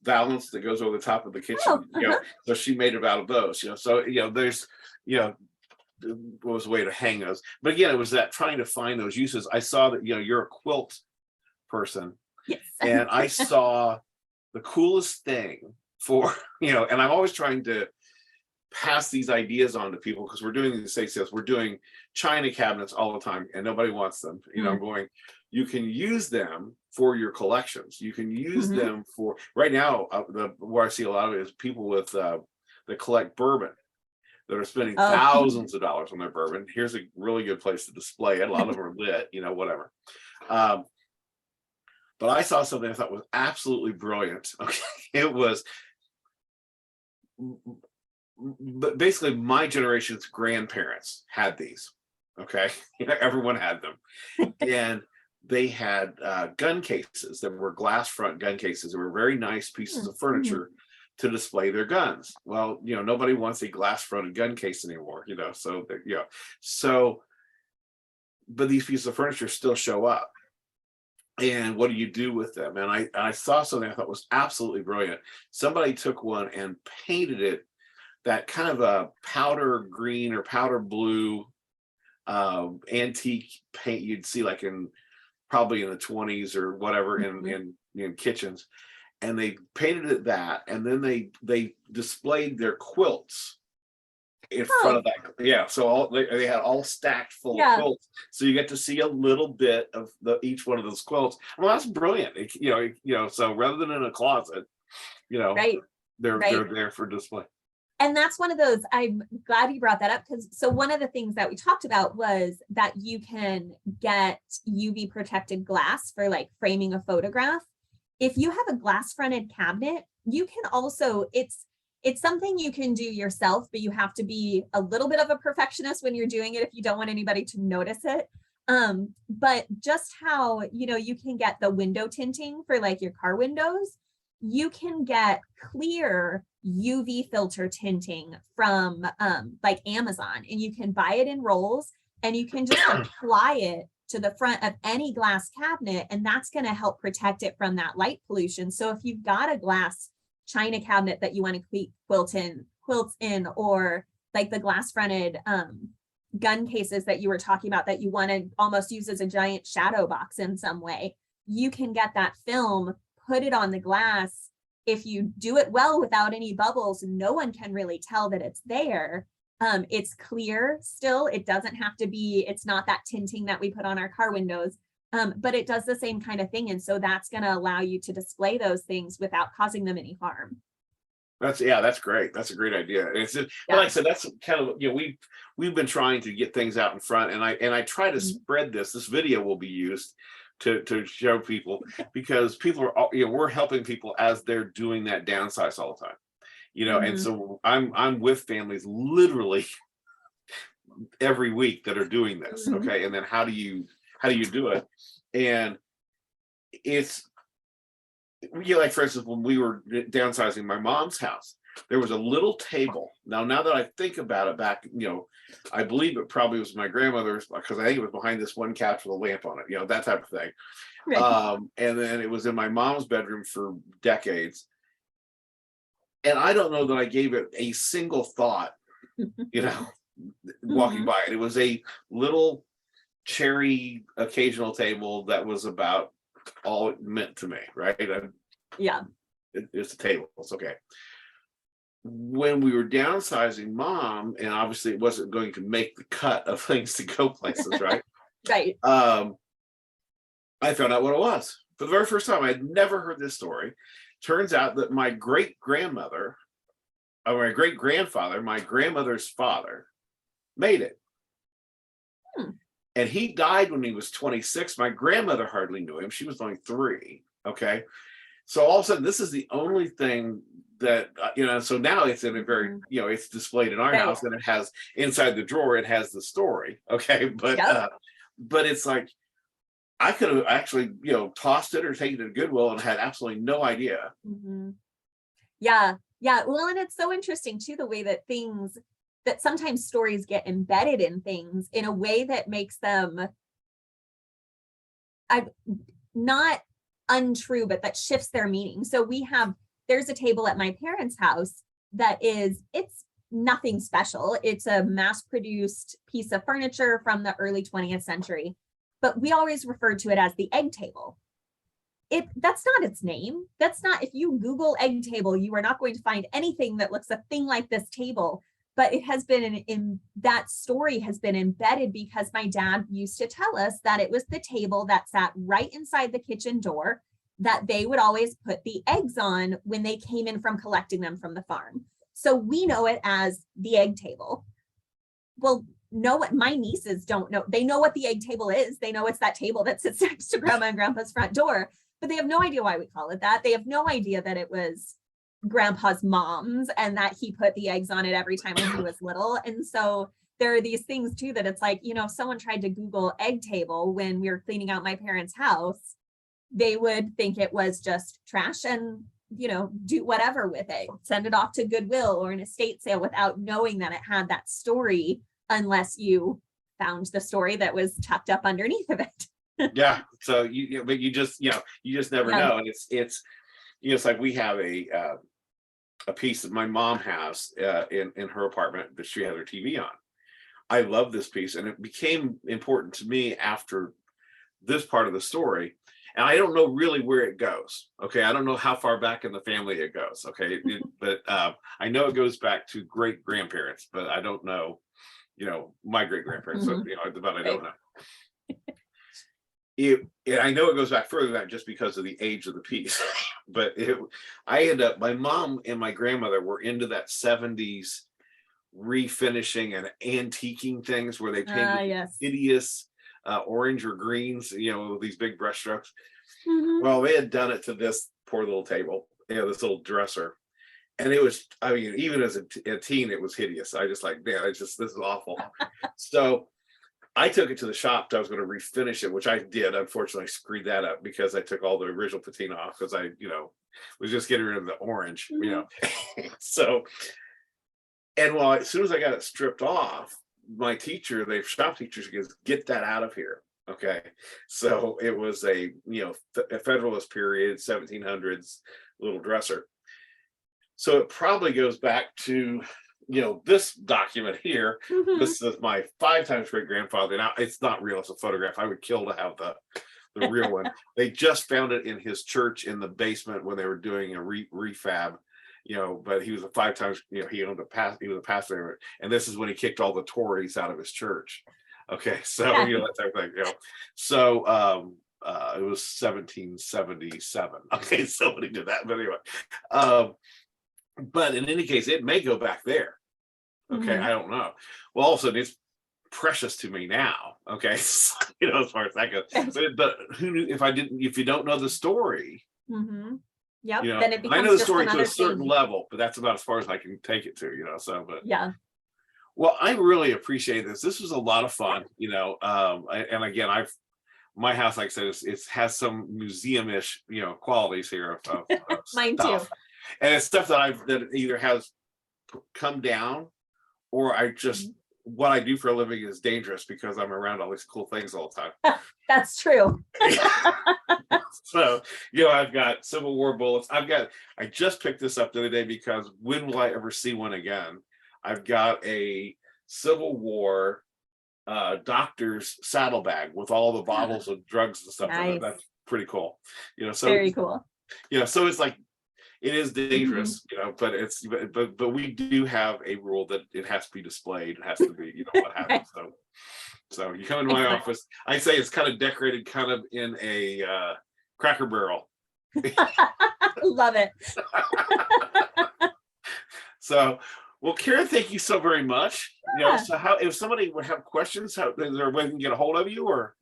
valance that goes over the top of the Oh, kitchen, uh-huh. So she made it out of those, So there's, you know, was a way to hang those. But again, it was that trying to find those uses. I saw that you're a quilt person, Yes. and I saw the coolest thing for and I'm always trying to pass these ideas on to people because we're doing these estate sales. We're doing china cabinets all the time, and nobody wants them. I'm Mm. going. You can use them for your collections. You can use Mhm. them for right now. Where I see a lot of it is people with that collect bourbon that are spending Oh. thousands of dollars on their bourbon. Here's a really good place to display it. A lot of them are lit, whatever. Um, but I saw something I thought was absolutely brilliant. Okay, it was but basically my generation's grandparents had these. Okay, everyone had them, and they had gun cases that were glass front gun cases. They were very nice pieces of Mhm. furniture to display their guns. Well, nobody wants a glass fronted gun case anymore. So but these pieces of furniture still show up. And what do you do with them? And I saw something I thought was absolutely brilliant. Somebody took one and painted it that kind of a powder green or powder blue antique paint you'd see like in probably in the 20s or whatever Mhm. in kitchens, and they painted it that, and then they displayed their quilts in front of that. Yeah, so they had all stacked full of quilts, so you get to see a little bit of each one of those quilts. Well, that's brilliant. So rather than in a closet, Right. they're there for display. And that's one of those, I'm glad you brought that up, because so one of the things that we talked about was that you can get UV protected glass for like framing a photograph. If you have a glass fronted cabinet, you can also, it's something you can do yourself, but you have to be a little bit of a perfectionist when you're doing it if you don't want anybody to notice it. But just how, you can get the window tinting for like your car windows, you can get clear UV filter tinting from like Amazon, and you can buy it in rolls, and you can just apply it to the front of any glass cabinet, and that's going to help protect it from that light pollution. So if you've got a glass china cabinet that you want to quilts in, or like the glass fronted gun cases that you were talking about that you want to almost use as a giant shadow box in some way, you can get that film, put it on the glass. If you do it well without any bubbles, no one can really tell that it's there. It's clear still. It doesn't have to be, it's not that tinting that we put on our car windows, but it does the same kind of thing. And so that's going to allow you to display those things without causing them any harm. That's great. That's a great idea. It's just, like I said, that's kind of, we've been trying to get things out in front, and I try to spread this. This video will be used to show people, because people are, we're helping people as they're doing that downsize all the time, and so I'm with families literally every week that are doing this. Okay. And then how do you do it? And it's, like for instance, when we were downsizing my mom's house, there was a little table. Now that I think about it back, I believe it probably was my grandmother's, because I think it was behind this one couch with a lamp on it, that type of thing. Right. And then it was in my mom's bedroom for decades. And I don't know that I gave it a single thought, walking by it. It was a little cherry occasional table that was about all it meant to me, right? It's a table. It's okay. When we were downsizing mom, and obviously it wasn't going to make the cut of things to go places, right? Right. I found out what it was for the very first time. I had never heard this story. Turns out that my great-grandmother, or my great-grandfather, my grandmother's father, made it. And he died when he was 26. My grandmother hardly knew him. She was only 3. Okay. So all of a sudden, this is the only thing that, so now it's in a very, it's displayed in our house, and it has inside the drawer, it has the story. Okay. But it's like, I could have actually, tossed it or taken it to Goodwill and had absolutely no idea. Yeah. Well, and it's so interesting too, the way that that sometimes stories get embedded in things in a way that makes them not untrue, but that shifts their meaning. So there's a table at my parents' house it's nothing special. It's a mass-produced piece of furniture from the early 20th century, but we always referred to it as the egg table. That's not its name. That's not, if you Google egg table, you are not going to find anything that looks a thing like this table. But it has been in that story has been embedded because my dad used to tell us that it was the table that sat right inside the kitchen door that they would always put the eggs on when they came in from collecting them from the farm. So we know it as the egg table. Well, no, what my nieces don't know. They know what the egg table is. They know it's that table that sits next to grandma and grandpa's front door, but they have no idea why we call it that. They have no idea that it was grandpa's mom's and that he put the eggs on it every time when he was little. And so there are these things too, that it's like, if someone tried to Google egg table when we were cleaning out my parents' house, they would think it was just trash and, do whatever with it, send it off to Goodwill or an estate sale without knowing that it had that story, unless you found the story that was tucked up underneath of it. Yeah. So but you just never know. And it's like we have a piece that my mom has in her apartment that she has her TV on. I love this piece, and it became important to me after this part of the story. and I don't know really where it goes. Okay, I don't know how far back in the family it goes. Okay, but I know it goes back to great grandparents, but I don't know, my great grandparents. So, but I don't know. I know it goes back further than that just because of the age of the piece. But my mom and my grandmother were into that 70s refinishing and antiquing things where they painted Yes. hideous orange or greens, these big brush strokes. Mhm. Well, they had done it to this poor little table, this little dresser. And it was, I mean, even as a teen, it was hideous. I just like, man, this is awful. So I took it to the shop. I was going to refinish it, which I did. Unfortunately, I screwed that up because I took all the original patina off because I, was just getting rid of the orange, So, and well, as soon as I got it stripped off, my teacher, the shop teacher, goes, "Get that out of here." Okay. So it was a Federalist period, 1700s little dresser. So it probably goes back to this document here. Mhm. This is my 5 times great grandfather. Now it's not real, it's a photograph. I would kill to have the real one. They just found it in his church in the basement when they were doing a refab, but he was a 5 times, he owned he was a pastor, and this is when he kicked all the Tories out of his church. Okay, so that type of thing, So it was 1777. Okay, somebody did that, but anyway. But in any case, it may go back there. Okay, Mhm. I don't know. Well, all of a sudden it's precious to me now. Okay, so, as far as that goes. But who knew if you don't know the story, Mhm. Yep. Then it I know becomes the just story to another a certain thing. level, but that's about as far as I can take it to, so but Yeah. well, I really appreciate this. This was a lot of fun, and again, my house, like I said, it has some museum-ish, qualities here of Mine too. stuff. And it's stuff that either has come down or I just what I do for a living is dangerous because I'm around all these cool things all the time. That's true. So, I've got Civil War bullets. I just picked this up the other day because when will I ever see one again? I've got a Civil War doctor's saddlebag with all the bottles of drugs and stuff in it. Nice. That's pretty cool. So Very cool. So it's like it is Mm-hmm. dangerous, but we do have a rule that it has to be displayed. It has to be, what happens. So you come into my Excellent. office. I say it's kind of decorated, kind of in a Cracker Barrel. Love it. So, well, Karen, thank you so very much. Yeah. So how if somebody would have questions, is there a way we can get a hold of you or?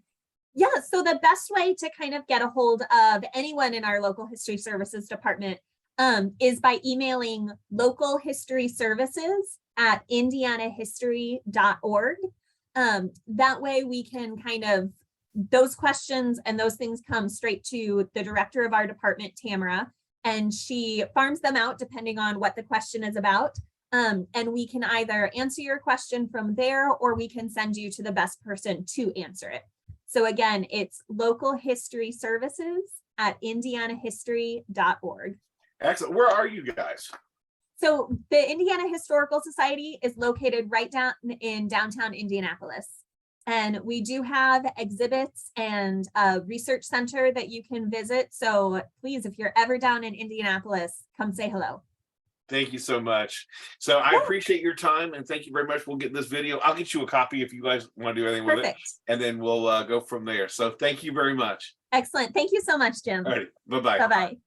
Yeah, so the best way to kind of get a hold of anyone in our local history services department is by emailing localhistoryservices@indianahistory.org. That way we can kind of, those questions and those things come straight to the director of our department, Tamara, and she farms them out depending on what the question is about. And we can either answer your question from there, or we can send you to the best person to answer it. So again, it's localhistoryservices@indianahistory.org. Excellent. Where are you guys? So the Indiana Historical Society is located right down in downtown Indianapolis. And we do have exhibits and a research center that you can visit. So please, if you're ever down in Indianapolis, come say hello. Thank you so much. So I appreciate your time and thank you very much. We'll get this video. I'll get you a copy if you guys want to do anything with it. And then we'll go from there. So thank you very much. Excellent. Thank you so much, Jim. All right. Bye-bye. Bye-bye.